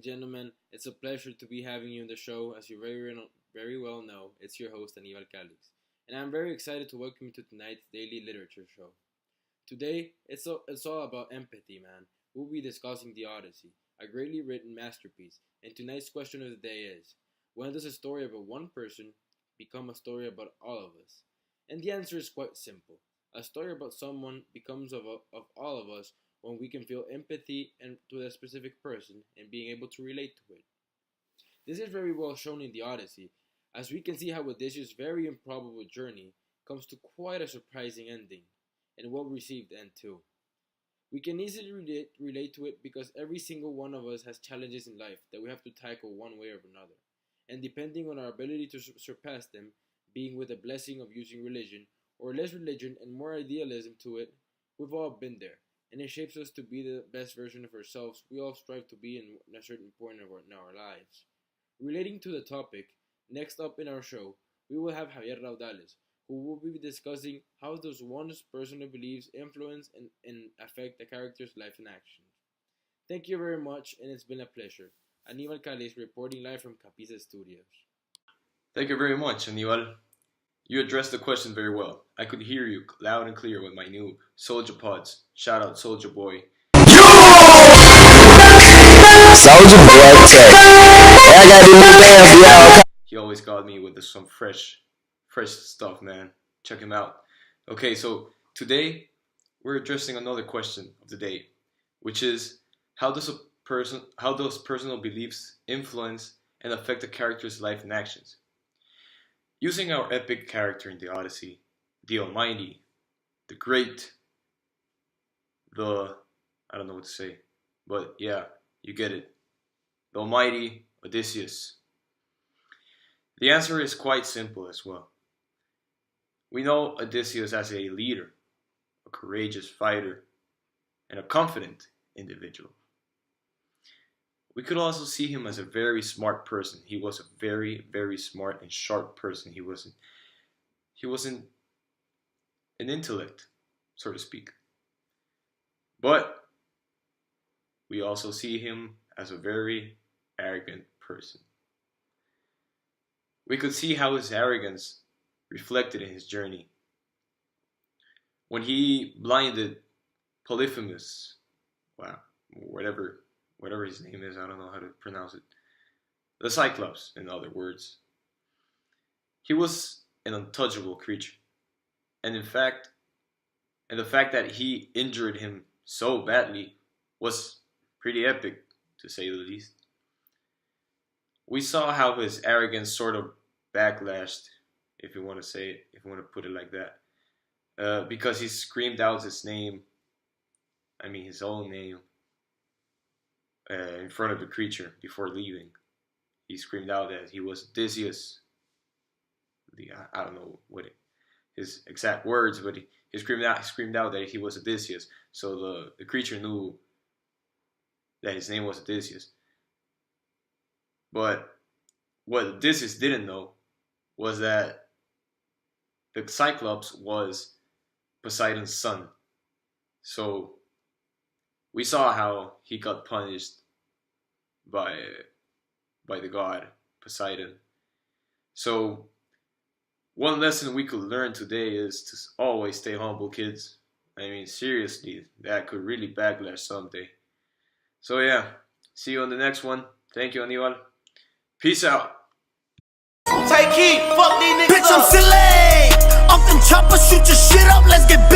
gentlemen, it's a pleasure to be having you on the show. As you very well know, it's your host, Aníbal Calix. And I'm very excited to welcome you to tonight's daily literature show. Today, it's all about empathy, man. We'll be discussing The Odyssey, a greatly written masterpiece. And tonight's question of the day is, when does a story about one person become a story about all of us? And the answer is quite simple. A story about someone becomes of all of us when we can feel empathy and to that specific person and being able to relate to it. This is very well shown in The Odyssey, as we can see how Odysseus' very improbable journey comes to quite a surprising ending, and well-received end too. We can easily relate to it because every single one of us has challenges in life that we have to tackle one way or another, and depending on our ability to surpass them, being with the blessing of using religion, or less religion and more idealism to it, we've all been there. And it shapes us to be the best version of ourselves we all strive to be in a certain point in our lives. Relating to the topic, next up in our show, we will have Javier Raudales, who will be discussing how does one's personal beliefs influence and affect the character's life and actions. Thank you very much, and it's been a pleasure. Aníbal Calix reporting live from Capisa Studios. Thank you very much, Aníbal. You addressed the question very well. I could hear you loud and clear with my new Soldier Pods. Shout out Soldier Boy. Soldier Boy Tech. I got the new bands, y'all. He always got me with some fresh stuff, man. Check him out. Okay, so today we're addressing another question of the day, which is how does personal beliefs influence and affect a character's life and actions? Using our epic character in the Odyssey, the Almighty, the Great, I don't know what to say, but yeah, you get it. The Almighty Odysseus. The answer is quite simple as well. We know Odysseus as a leader, a courageous fighter, and a confident individual. We could also see him as a very smart person. He was a very, very smart and sharp person. He wasn't an intellect, so to speak. But we also see him as a very arrogant person. We could see how his arrogance reflected in his journey. When he blinded Polyphemus, whatever his name is, I don't know how to pronounce it. The Cyclops, in other words. He was an untouchable creature. And the fact that he injured him so badly was pretty epic, to say the least. We saw how his arrogance sort of backlashed, if you want to put it like that. Because he screamed out his own name, in front of the creature before leaving. He screamed out that he was Odysseus. I don't know what his exact words, but he screamed out that he was Odysseus. So the creature knew that his name was Odysseus. But what Odysseus didn't know was that the Cyclops was Poseidon's son. So we saw how he got punished by the god Poseidon. So one lesson we could learn today is to always stay humble, kids. I mean, seriously, that could really backlash someday. So yeah, see you on the next one. Thank you, Aníbal. Peace out. Take heat, fuck these niggas. Bitch, I'm silly. Off them choppers, shoot your shit up, let's get